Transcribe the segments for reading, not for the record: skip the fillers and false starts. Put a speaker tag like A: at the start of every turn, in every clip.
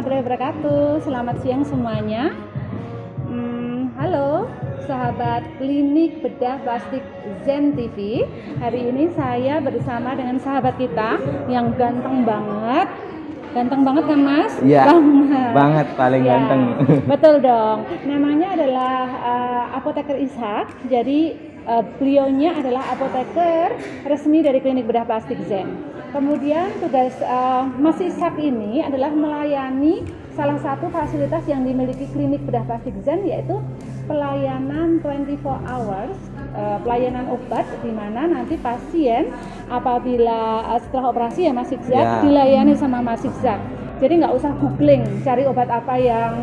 A: warahmatullahi wabarakatuh. Selamat siang semuanya. Halo sahabat klinik bedah plastik Zen TV. Hari ini saya bersama dengan sahabat kita yang ganteng banget. Ganteng banget kan Mas?
B: Iya, banget, paling
A: ya,
B: ganteng.
A: Betul dong. Namanya adalah Apoteker Ishak. Jadi beliaunya adalah apoteker resmi dari klinik bedah plastik Zen. Kemudian tugas Mas Ishak ini adalah melayani salah satu fasilitas yang dimiliki klinik bedah plastik Zen, yaitu pelayanan 24 hours, pelayanan obat, di mana nanti pasien apabila setelah operasi ya Mas Ishak dilayani sama Mas Ishak. Jadi nggak usah googling cari obat apa yang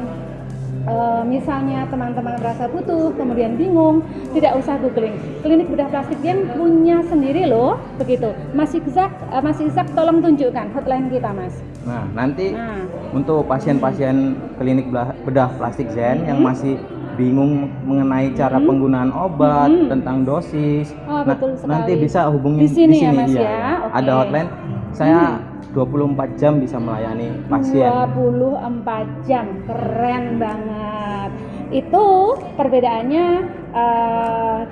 A: misalnya teman-teman merasa butuh, kemudian bingung, tidak usah googling. Klinik bedah plastik yang punya sendiri loh, begitu. Mas Ishak tolong tunjukkan hotline kita, Mas.
B: Nah, nanti untuk pasien-pasien klinik bedah plastik Zen yang masih bingung mengenai cara penggunaan obat, tentang dosis,
A: betul sekali.
B: nanti bisa hubungi
A: di sini ya, Mas
B: ya.
A: Okay.
B: Ada hotline. Saya 24 jam bisa melayani pasien.
A: 24 jam, keren banget. Itu perbedaannya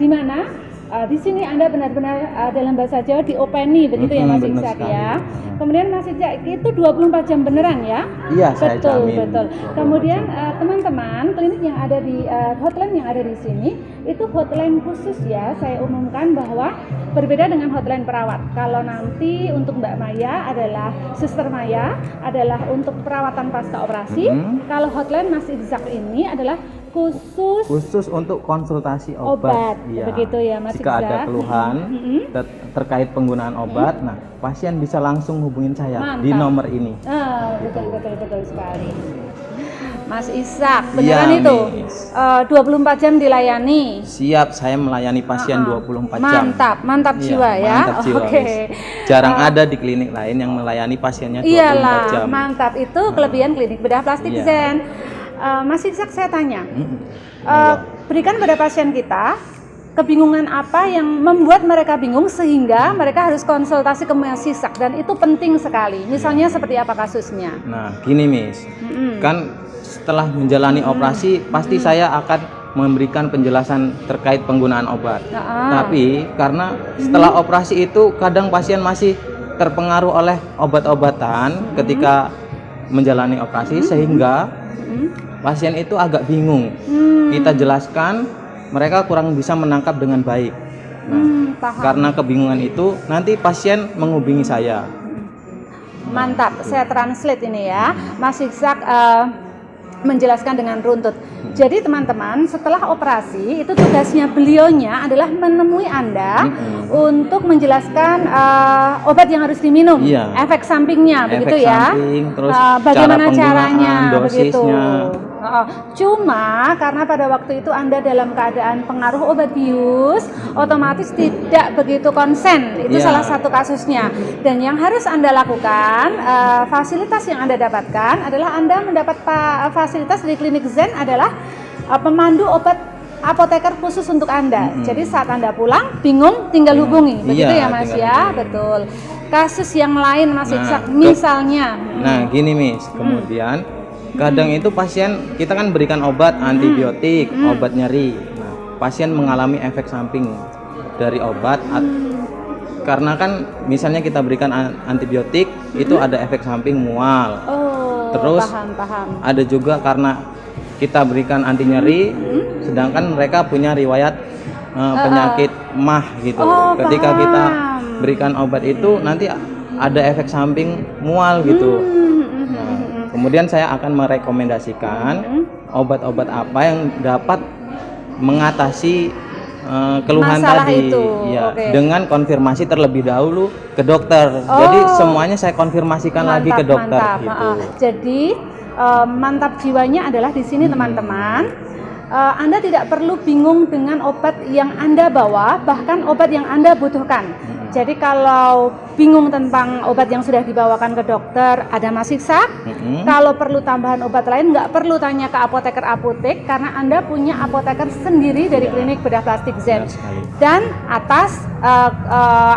A: di mana? Di sini Anda benar-benar dalam bahasa Jawa diopeni, begitu ya Mas Ishak ya. Kemudian Mas Ishak itu 24 jam beneran ya?
B: Iya, saya jamin.
A: Betul. Kemudian teman-teman, klinik yang ada di hotline yang ada di sini itu hotline khusus ya. Saya umumkan bahwa berbeda dengan hotline perawat. Kalau nanti untuk Mbak Maya adalah Suster Maya adalah untuk perawatan pasca operasi. Kalau hotline Mas Ishak ini adalah khusus untuk konsultasi obat.
B: Ya.
A: Begitu ya Mas
B: Jika
A: Ishak.
B: ada keluhan terkait penggunaan obat, nah pasien bisa langsung hubungin saya di nomor ini.
A: Betul sekali. Mas Ishak, beneran itu? 24 jam dilayani.
B: Siap, saya melayani pasien 24 jam.
A: Mantap jiwa ya.
B: Mantap jiwa.
A: Oke.
B: Jarang ada di klinik lain yang melayani pasiennya 24 jam.
A: Mantap, itu kelebihan klinik bedah plastik Zen. Mas Ishak, saya tanya, berikan pada pasien kita kebingungan apa yang membuat mereka bingung sehingga mereka harus konsultasi ke Mas Ishak, dan itu penting sekali. Misalnya seperti apa kasusnya?
B: Nah, gini Miss, kan setelah menjalani operasi pasti saya akan memberikan penjelasan terkait penggunaan obat. Tapi karena setelah operasi itu kadang pasien masih terpengaruh oleh obat-obatan ketika menjalani operasi, sehingga pasien itu agak bingung. Kita jelaskan, mereka kurang bisa menangkap dengan baik. Karena kebingungan itu, nanti pasien menghubungi saya.
A: Mantap, saya translate ini ya. Mas Ishak menjelaskan dengan runtut. Jadi teman-teman, setelah operasi itu tugasnya beliaunya adalah menemui Anda untuk menjelaskan obat yang harus diminum, efek sampingnya, begitu ya.
B: Terus
A: bagaimana caranya,
B: dosisnya.
A: Cuma karena pada waktu itu Anda dalam keadaan pengaruh obat bius, otomatis tidak begitu konsen. Itu salah satu kasusnya. Dan yang harus Anda lakukan, fasilitas yang Anda dapatkan adalah Anda mendapat fasilitas di klinik Zen adalah pemandu obat apoteker khusus untuk Anda. Jadi saat Anda pulang bingung, tinggal hubungi, begitu ya Mas ya. Betul. Kasus yang lain Mas Ishak, misalnya.
B: Nah gini Miss, kemudian kadang itu pasien kita kan berikan obat antibiotik, obat nyeri. Nah, pasien mengalami efek samping dari obat karena kan misalnya kita berikan antibiotik itu ada efek samping mual. Terus
A: paham.
B: ada juga karena kita berikan anti nyeri, sedangkan mereka punya riwayat penyakit mah gitu. Ketika kita berikan obat itu nanti ada efek samping mual gitu. Kemudian saya akan merekomendasikan obat-obat apa yang dapat mengatasi keluhan
A: masalah
B: tadi
A: itu.
B: Dengan konfirmasi terlebih dahulu ke dokter. Jadi semuanya saya konfirmasikan lagi ke dokter gitu.
A: Jadi mantap jiwanya adalah di sini teman-teman. Anda tidak perlu bingung dengan obat yang Anda bawa, bahkan obat yang Anda butuhkan. Jadi kalau bingung tentang obat yang sudah dibawakan ke dokter, ada Mas Ishak. Kalau perlu tambahan obat lain, nggak perlu tanya ke apoteker-apotek, karena Anda punya apoteker sendiri dari klinik bedah plastik Zen. Dan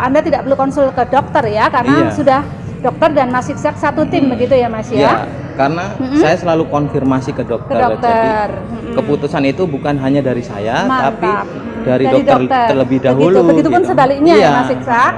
A: Anda tidak perlu konsul ke dokter ya, karena sudah dokter dan Mas Iksak satu tim begitu ya Mas
B: Iya,
A: ya?
B: karena saya selalu konfirmasi ke dokter.
A: Ke dokter.
B: Jadi keputusan itu bukan hanya dari saya,
A: Mantap.
B: tapi dari dokter terlebih dahulu.
A: Begitupun
B: gitu.
A: sebaliknya
B: Iya.
A: ya Mas Iksak.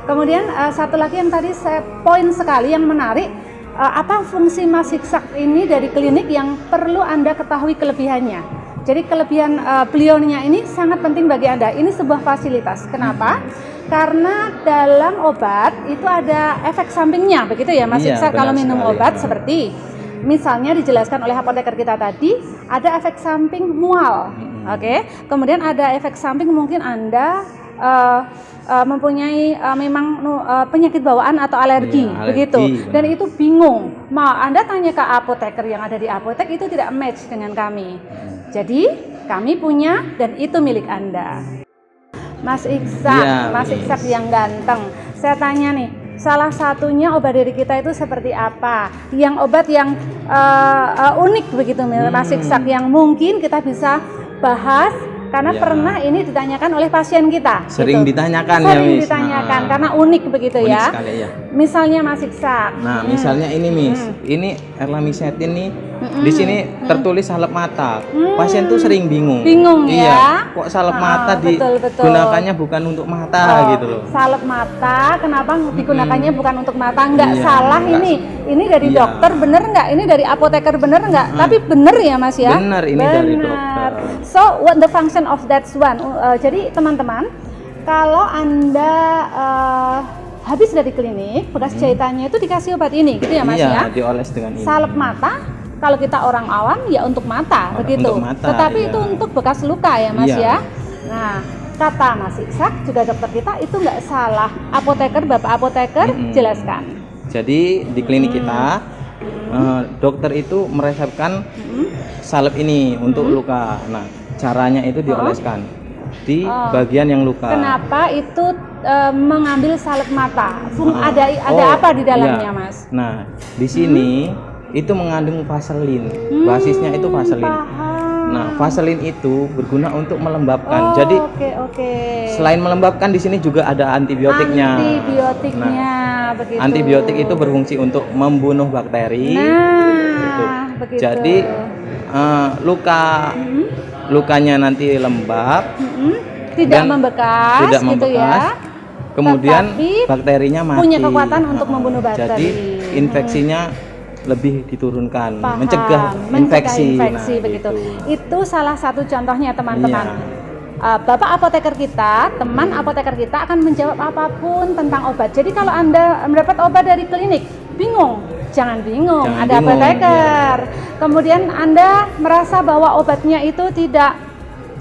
A: Kemudian satu lagi yang tadi saya poin sekali yang menarik, apa fungsi Mas Iksak ini dari klinik yang perlu Anda ketahui kelebihannya. Jadi kelebihan beliaunya ini sangat penting bagi Anda. Ini sebuah fasilitas. Kenapa? Karena dalam obat itu ada efek sampingnya, begitu ya Mas
B: Iya,
A: Iksak kalau
B: benar
A: minum
B: sekali.
A: obat seperti misalnya dijelaskan oleh apoteker kita tadi, ada efek samping mual. Oke. Kemudian ada efek samping mungkin Anda mempunyai memang penyakit bawaan atau alergi,
B: Iya,
A: begitu.
B: alergi,
A: Dan itu bingung. Mau Anda tanya ke apoteker yang ada di apotek itu tidak match dengan kami. Jadi kami punya dan itu milik Anda. Mas Iksak,
B: Iya,
A: Mas Iksak yang ganteng. Saya tanya nih, salah satunya obat dari kita itu seperti apa? Yang obat yang unik begitu Mas Iksak yang mungkin kita bisa bahas karena
B: Ya.
A: pernah ini ditanyakan oleh pasien kita.
B: Sering
A: gitu.
B: ditanyakan ya,
A: Sering
B: Miss.
A: ditanyakan karena unik begitu
B: Unik
A: ya.
B: sekali, ya.
A: Misalnya Mas Iksak.
B: Nah, misalnya ini Miss, ini erlamisetin nih. Di sini tertulis salep mata. Pasien tuh sering bingung.
A: Bingung
B: Iya,
A: ya.
B: kok salep mata
A: Betul.
B: digunakannya bukan untuk mata gitu loh.
A: Salep mata, kenapa digunakannya bukan untuk mata? Enggak
B: Iya,
A: salah
B: enggak.
A: ini dari
B: Iya.
A: dokter bener enggak? Ini dari apoteker bener enggak? Tapi bener ya Mas ya?
B: Bener, ini dari dokter.
A: So what the function of that one? Jadi teman-teman, kalau Anda habis dari klinik, bekas jahitannya itu dikasih obat ini, gitu ya Mas
B: Iya,
A: ya?
B: dioles dengan ini.
A: Salep mata, kalau kita orang awam ya untuk mata, begitu.
B: Untuk mata,
A: Tetapi
B: iya.
A: itu untuk bekas luka ya Mas
B: Iya.
A: ya. Nah, kata Mas Iksak juga dokter kita itu nggak salah. Apoteker, Bapak apoteker, jelaskan.
B: Jadi di klinik kita dokter itu meresepkan salep ini untuk luka. Nah, caranya itu dioleskan di bagian yang luka.
A: Kenapa itu mengambil salep mata? Ada apa di dalamnya,
B: iya.
A: Mas?
B: Nah, di sini itu mengandung vaselin. Basisnya itu vaselin.
A: Paham.
B: Nah, vaselin itu berguna untuk melembabkan.
A: Oh,
B: Jadi
A: oke.
B: selain melembabkan di sini juga ada antibiotiknya.
A: Antibiotiknya, begitu.
B: Antibiotik itu berfungsi untuk membunuh bakteri.
A: Nah, begitu.
B: Jadi lukanya nanti lembab,
A: tidak
B: dan
A: membekas,
B: tidak
A: gitu
B: membekas.
A: ya.
B: Kemudian
A: Tetapi
B: bakterinya mati.
A: punya kekuatan untuk membunuh bakteri.
B: Jadi infeksinya lebih diturunkan,
A: Paham,
B: mencegah infeksi.
A: infeksi
B: Nah,
A: begitu.
B: gitu.
A: Itu salah satu contohnya teman-teman.
B: Iya.
A: Bapak apoteker kita, teman apoteker kita akan menjawab apapun tentang obat. Jadi kalau Anda mendapat obat dari klinik, bingung, jangan bingung,
B: Jangan
A: ada
B: bingung,
A: apoteker. Kemudian Anda merasa bahwa obatnya itu tidak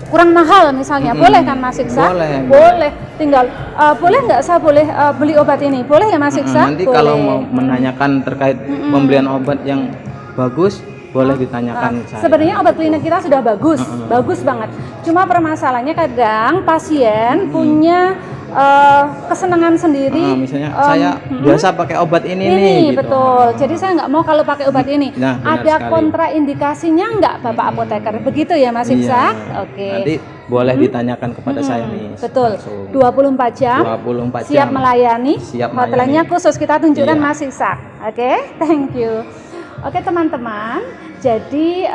A: kurang mahal misalnya, boleh kan Mas Iksak? Boleh. Tinggal boleh nggak saya boleh beli obat ini? Boleh ya Mas Iksak?
B: Nanti
A: Boleh.
B: kalau mau menanyakan terkait pembelian obat yang bagus, boleh ditanyakan saya.
A: Sebenarnya obat klinik kita sudah bagus, bagus banget. Cuma permasalahannya kadang pasien punya kesenangan sendiri.
B: Misalnya saya biasa pakai obat ini nih. Gitu.
A: Betul. Jadi saya nggak mau kalau pakai obat ini.
B: Nah, benar
A: ada
B: sekali.
A: kontraindikasinya nggak, Bapak apoteker? Begitu ya, Mas Iksak?
B: Iya.
A: Oke.
B: Nanti boleh ditanyakan kepada saya nih.
A: Betul.
B: Langsung.
A: 24 jam.
B: 24
A: Siap
B: jam.
A: melayani.
B: Siap
A: Hotline-nya
B: melayani.
A: khusus kita tunjukkan
B: Iya.
A: Mas Iksak. Oke, thank you. Oke teman-teman. Jadi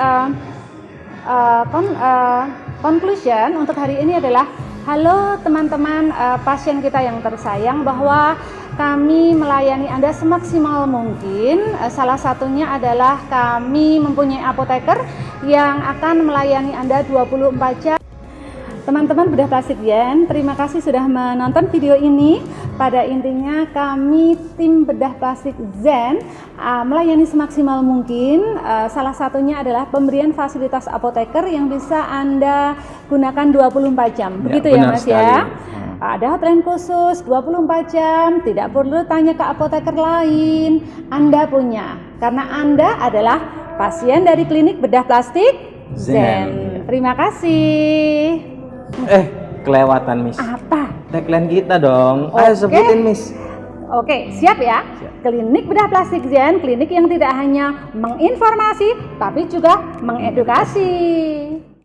A: conclusion untuk hari ini adalah halo teman-teman pasien kita yang tersayang, bahwa kami melayani Anda semaksimal mungkin. Salah satunya adalah kami mempunyai apoteker yang akan melayani Anda 24 jam. Teman-teman bedah plastik Yen, terima kasih sudah menonton video ini. Pada intinya kami tim bedah plastik Zen melayani semaksimal mungkin. Salah satunya adalah pemberian fasilitas apoteker yang bisa Anda gunakan 24 jam. Begitu ya Mas
B: sekali.
A: ya? Ada hotline khusus 24 jam, tidak perlu tanya ke apoteker lain. Anda punya, karena Anda adalah pasien dari klinik bedah plastik Zen. Terima kasih.
B: Kelewatan Miss.
A: Apa?
B: Tagline kita dong. Ayo
A: Oke.
B: sebutin Miss.
A: Oke, siap ya? Klinik bedah plastik Zen, klinik yang tidak hanya menginformasi, tapi juga mengedukasi.